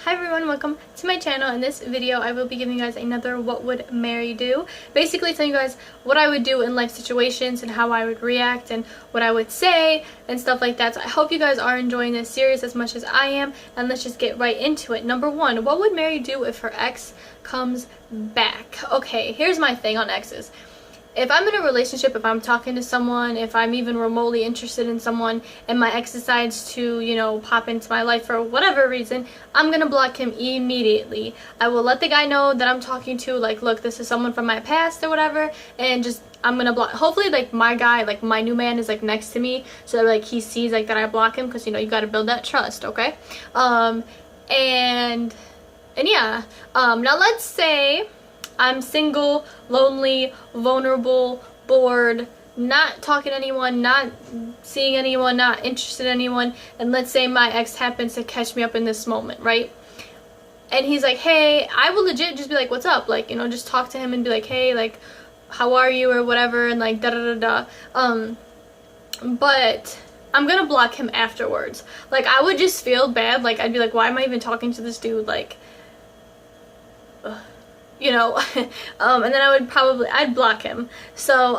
Hi everyone, welcome to my channel. In this video I will be giving you guys another what would Mary do. Basically telling you guys what I would do in life situations and how I would react and what I would say and stuff like that. So I hope you guys are enjoying this series as much as I am, and let's just get right into it. Number one, what would Mary do if her ex comes back? Okay, here's my thing on exes. If I'm in a relationship, if I'm talking to someone, if I'm even remotely interested in someone and my ex decides to, pop into my life for whatever reason, I'm going to block him immediately. I will let the guy know that I'm talking to, like, look, this is someone from my past or whatever, and just, I'm going to block. Hopefully, like, my guy, like, my new man is, like, next to me, so that, like, he sees, like, that I block him, because, you got to build that trust, okay? And yeah, now let's say I'm single, lonely, vulnerable, bored, not talking to anyone, not seeing anyone, not interested in anyone, and let's say my ex happens to catch me up in this moment, right? And he's like, hey, I will legit just be like, what's up? Like, just talk to him and be like, hey, like, how are you or whatever, and like, da-da-da-da. But I'm gonna block him afterwards. Like, I would just feel bad. Like, I'd be like, why am I even talking to this dude? Like, ugh. And then I'd block him. So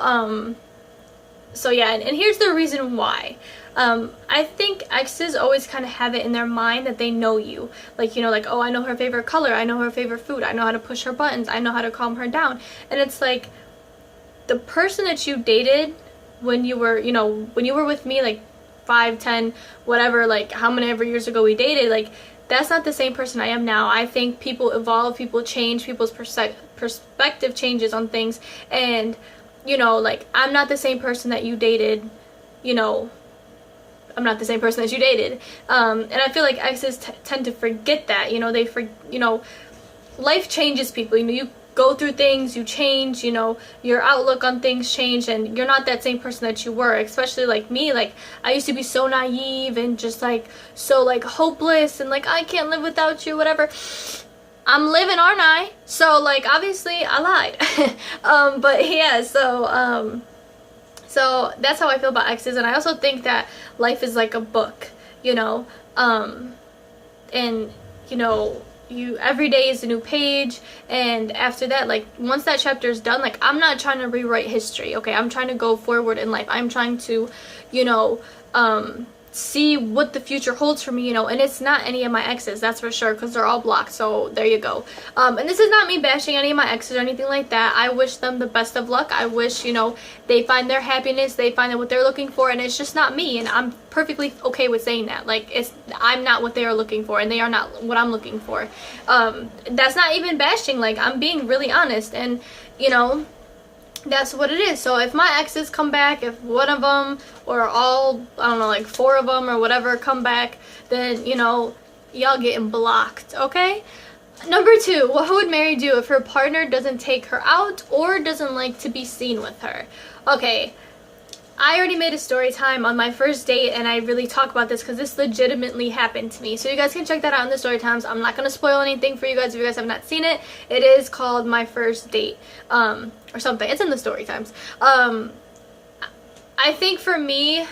yeah, and here's the reason why. I think exes always kind of have it in their mind that they know you. Like, like, oh, I know her favorite color, I know her favorite food, I know how to push her buttons, I know how to calm her down. And it's like, the person that you dated when you were, when you were with me, like 5, 10, whatever, like how many ever years ago we dated, like, that's not the same person I am now. I think people evolve, people change, people's perspective changes on things, and like, I'm not the same person that you dated. I'm not the same person that you dated, and I feel like exes tend to forget that. Life changes people. You go through things, you change, your outlook on things change, and you're not that same person that you were. Especially like me, like, I used to be so naive and just like so like hopeless and like, I can't live without you, whatever. I'm living, aren't I? So like, obviously I lied. But yeah, so that's how I feel about exes. And I also think that life is like a book, and every day is a new page, and after that, like, once that chapter is done, like, I'm not trying to rewrite history, okay? I'm trying to go forward in life. I'm trying to, see what the future holds for me, and it's not any of my exes, that's for sure, because they're all blocked. So there you go. And this is not me bashing any of my exes or anything like that. I wish them the best of luck. I wish, they find their happiness, they find what they're looking for, and it's just not me, and I'm perfectly okay with saying that. Like, I'm not what they are looking for, and they are not what I'm looking for. That's not even bashing. Like, I'm being really honest, and that's what it is. So if my exes come back, if one of them or all, I don't know, like 4 of them or whatever come back, then y'all getting blocked, okay? Number 2, what would Mary do if her partner doesn't take her out or doesn't like to be seen with her? Okay, I already made a story time on my first date, and I really talk about this because this legitimately happened to me. So you guys can check that out in the story times. I'm not going to spoil anything for you guys if you guys have not seen it. It is called My First Date, or something. It's in the story times. I think for me,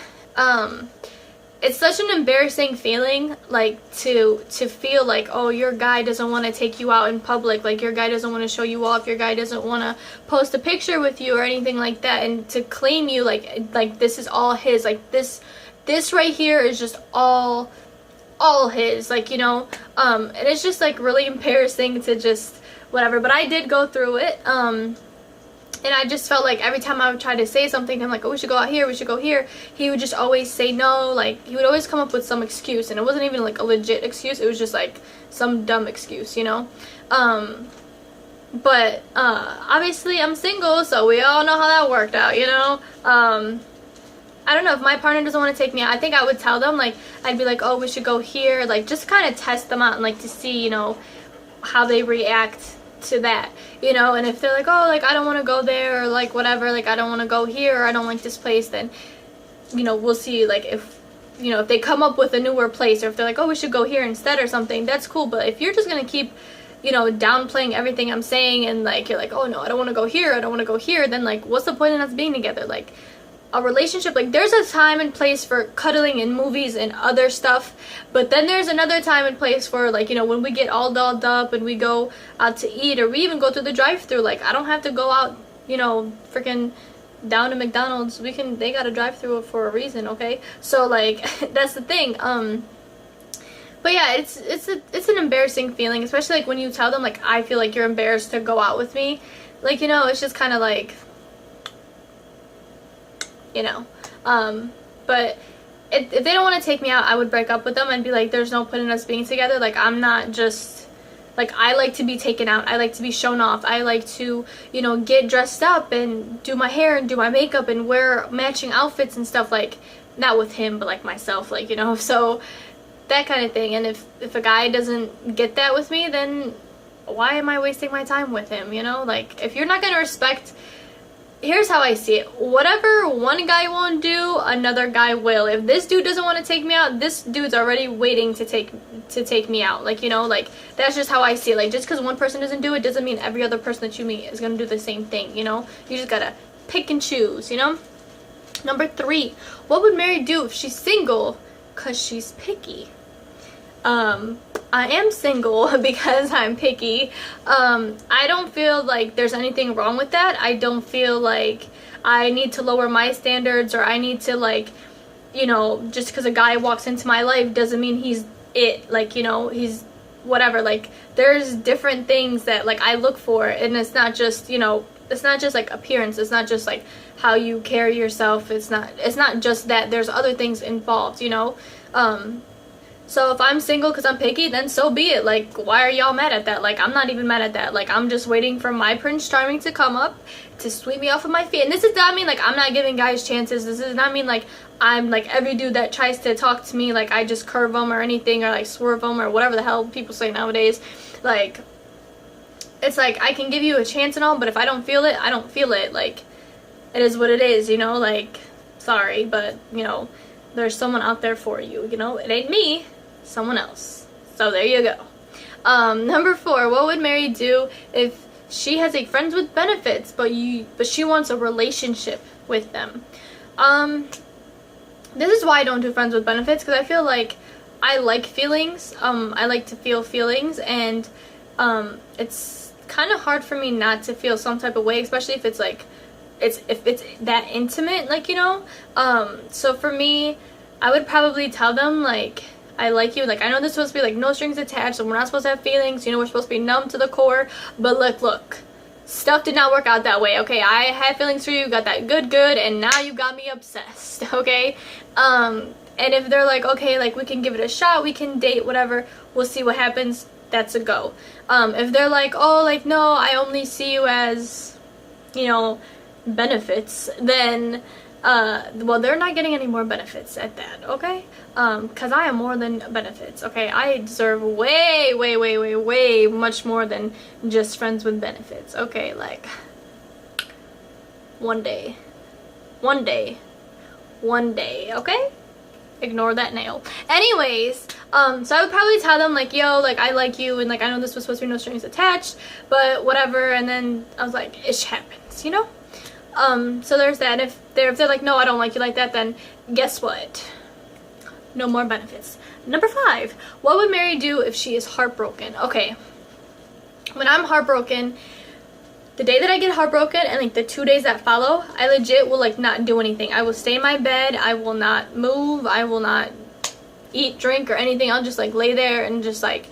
it's such an embarrassing feeling, like, to feel like, oh, your guy doesn't want to take you out in public, like, your guy doesn't want to show you off, your guy doesn't want to post a picture with you or anything like that, and to claim you like this is all his, like, this right here is just all his, like, and it's just like really embarrassing to just whatever. But I did go through it, and I just felt like every time I would try to say something to him, like, oh, we should go out here, we should go here, he would just always say no. Like, he would always come up with some excuse, and it wasn't even like a legit excuse, it was just like some dumb excuse, but obviously I'm single, so we all know how that worked out, I don't know, if my partner doesn't want to take me out, I think I would tell them, like, I'd be like, oh, we should go here, like, just kind of test them out and like to see, how they react to that, and if they're like, oh, like, I don't want to go there, or like whatever, like, I don't want to go here, or I don't like this place, then we'll see, like, if if they come up with a newer place, or if they're like, oh, we should go here instead or something, that's cool. But if you're just gonna keep downplaying everything I'm saying, and like, you're like, oh no, I don't want to go here, I don't want to go here, then like, what's the point in us being together? Like, a relationship, like there's a time and place for cuddling in movies and other stuff, but then there's another time and place for, like, you know, when we get all dolled up and we go out to eat, or we even go through the drive-thru. Like, I don't have to go out, you know, freaking down to McDonald's. They got a drive-thru for a reason, okay? So, like, that's the thing. But yeah, it's an embarrassing feeling, especially like when you tell them, like, I feel like you're embarrassed to go out with me. Like, you know, it's just kind of like, you know. But if they don't want to take me out, I would break up with them and be like, there's no point in us being together. Like, I'm not just, like, I like to be taken out. I like to be shown off. I like to, you know, get dressed up and do my hair and do my makeup and wear matching outfits and stuff. Like, not with him, but like myself, like, you know. So that kind of thing. And if a guy doesn't get that with me, then why am I wasting my time with him, you know? Like, if you're not going to respect, here's how I see it. Whatever one guy won't do, another guy will. If this dude doesn't want to take me out, this dude's already waiting to take me out. Like, you know, like, that's just how I see it. Like, just because one person doesn't do it doesn't mean every other person that you meet is going to do the same thing, you know? You just got to pick and choose, you know? Number 3, what would Mary do if she's single because she's picky? I am single because I'm picky. I don't feel like there's anything wrong with that. I don't feel like I need to lower my standards, or I need to, like, you know, just because a guy walks into my life doesn't mean he's it. Like, you know, he's whatever. Like, there's different things that, like, I look for, and it's not just, you know, it's not just like appearance. It's not just like how you carry yourself. It's not just that. There's other things involved, you know. So if I'm single because I'm picky, then so be it. Like, why are y'all mad at that? Like, I'm not even mad at that. Like, I'm just waiting for my Prince Charming to come up to sweep me off of my feet. And this does not mean, like, I'm not giving guys chances. This does not mean, like, I'm, like, every dude that tries to talk to me, like, I just curve them or anything, or, like, swerve them or whatever the hell people say nowadays. Like, it's like, I can give you a chance and all, but if I don't feel it, I don't feel it. Like, it is what it is, you know? Like, sorry, but, you know, there's someone out there for you, you know? It ain't me. Someone else. So there you go. Number 4, what would Mary do if she has a friends with benefits, but she wants a relationship with them? This is why I don't do friends with benefits, because I feel like I like feelings. I like to feel feelings, and it's kind of hard for me not to feel some type of way, especially if it's like if it's that intimate, like, you know. So for me, I would probably tell them, like, I like you. Like, I know this is supposed to be, like, no strings attached, and we're not supposed to have feelings. You know, we're supposed to be numb to the core. But look. Stuff did not work out that way, okay? I had feelings for you, got that good, and now you got me obsessed, okay? And if they're like, okay, like, we can give it a shot, we can date, whatever, we'll see what happens, that's a go. If they're like, oh, like, no, I only see you as, you know, benefits, then well, they're not getting any more benefits at that, okay? Because I am more than benefits, okay? I deserve way much more than just friends with benefits, okay? Like, one day, okay? Ignore that nail. Anyways, so I would probably tell them, like, yo, like, I like you, and, like, I know this was supposed to be no strings attached, but whatever. And then I was like, it happens, you know? So there's that. If they're like, no, I don't like you like that, then guess what? No more benefits. Number 5, what would Mary do if she is heartbroken? Okay, when I'm heartbroken, the day that I get heartbroken and, like, the 2 days that follow, I legit will, like, not do anything. I will stay in my bed. I will not move. I will not eat, drink, or anything. I'll just, like, lay there and just, like,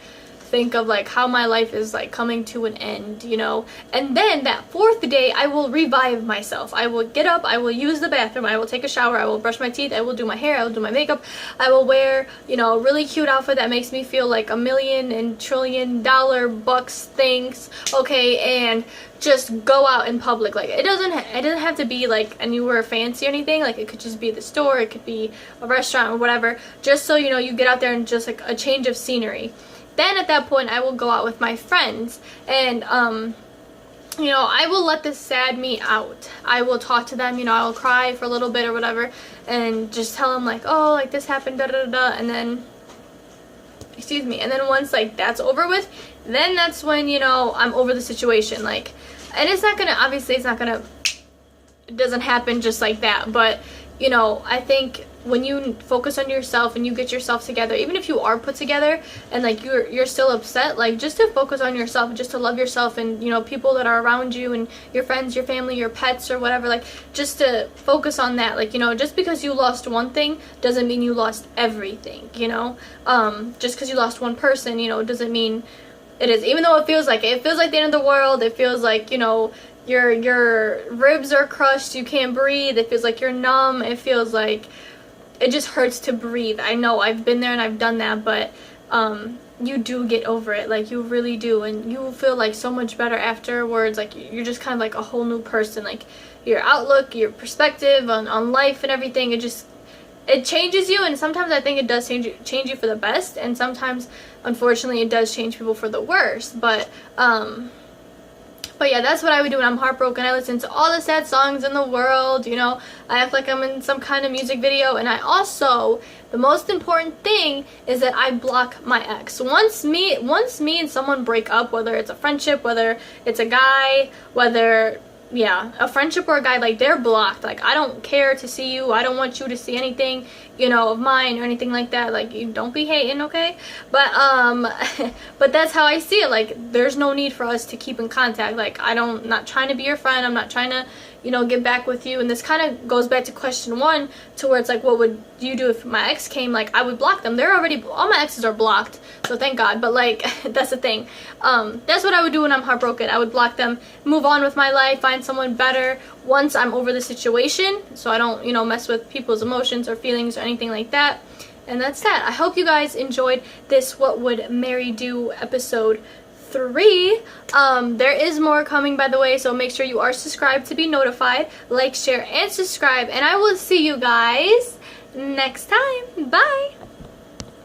think of, like, how my life is, like, coming to an end, you know. And then that 4th day, I will revive myself. I will get up, I will use the bathroom, I will take a shower, I will brush my teeth, I will do my hair, I will do my makeup, I will wear, you know, a really cute outfit that makes me feel like $1 million and trillion dollar bucks things, okay, and just go out in public. Like, it doesn't have to be like anywhere fancy or anything. Like, it could just be the store, it could be a restaurant or whatever, just so, you know, you get out there and just, like, a change of scenery. Then at that point, I will go out with my friends, and, you know, I will let this sad me out. I will talk to them, you know, I will cry for a little bit or whatever, and just tell them, like, oh, like, this happened, da-da-da-da, and then, excuse me, and then once, like, that's over with, then that's when, you know, I'm over the situation, like, and it's not gonna, obviously, it's not gonna, it doesn't happen just like that. But you know, I think when you focus on yourself and you get yourself together, even if you are put together and like you're still upset, like just to focus on yourself, just to love yourself and, you know, people that are around you and your friends, your family, your pets or whatever, like just to focus on that. Like, you know, just because you lost one thing doesn't mean you lost everything, you know. Just because you lost one person, you know, doesn't mean it is, even though it feels like the end of the world. It feels like, you know, your ribs are crushed, you can't breathe, it feels like you're numb, it feels like it just hurts to breathe. I know, I've been there and I've done that, but you do get over it, like you really do, and you feel like so much better afterwards. Like you're just kind of like a whole new person, like your outlook, your perspective on life and everything, it changes you. And sometimes I think it does change you for the best, and sometimes unfortunately it does change people for the worse. But yeah, that's what I would do when I'm heartbroken. I listen to all the sad songs in the world, you know. I act like I'm in some kind of music video. And I also, the most important thing is that I block my ex. Once me and someone break up, whether it's a friendship, whether it's a guy, whether, yeah, a friendship or a guy, like they're blocked. Like I don't care to see you. I don't want you to see anything, you know, of mine or anything like that. Like you don't be hating, okay? But but that's how I see it. Like there's no need for us to keep in contact. Like not trying to be your friend. I'm not trying to, you know, get back with you. And this kind of goes back to question 1, to where it's like, what would you do if my ex came? Like I would block them. They're already, all my exes are blocked, so thank God. But like that's the thing. That's what I would do when I'm heartbroken. I would block them, move on with my life, find someone better once I'm over the situation, so I don't, you know, mess with people's emotions or feelings or anything like that. And that's that. I hope you guys enjoyed this What Would Mary Do episode 3. There is more coming, by the way, so make sure you are subscribed to be notified. Like, share, and subscribe, and I will see you guys next time. Bye.